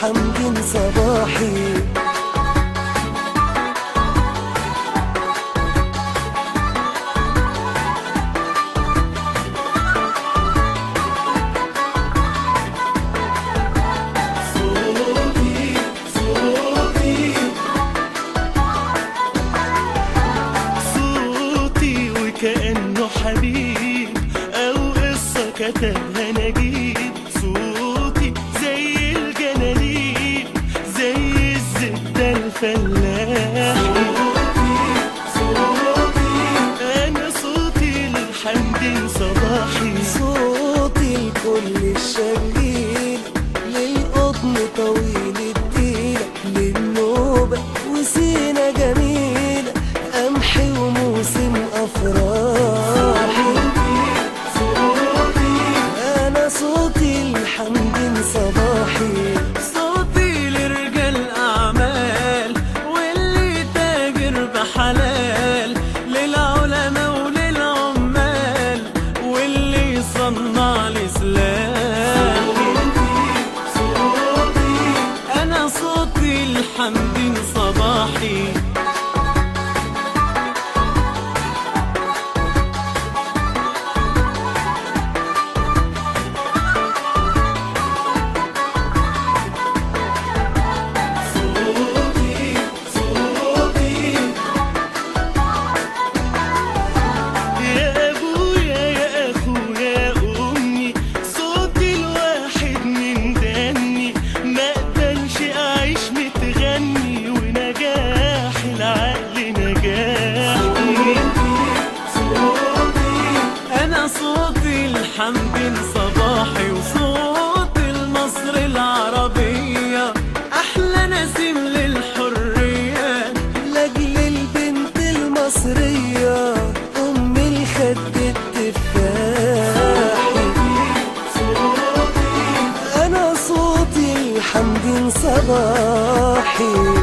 الحمد صباحي. كأنه حبيب أو قصة كتبها نجيب. صوتي زي الجنانيب، زي الزبدة الفلاح. أنا صوتي للحمد صباحي. صوتي لكل الشغيل، للقطن طويل الديلة، للنوبة وسينا جميلة، قمحي وموسم أفراحي. أنا صوتي الحمد صباحي. صوتي لرجال أعمال واللي تاجر بحلال، للعلماء وللعمال واللي صنع الإسلام. أنا صوتي الحمد صباحي. صوتي الحمد صباحي وصوت مصر العربية، أحلى نسيم للحرية، لأجل البنت المصرية، أم الخد التفاحي. أنا صوتي الحمد صباحي.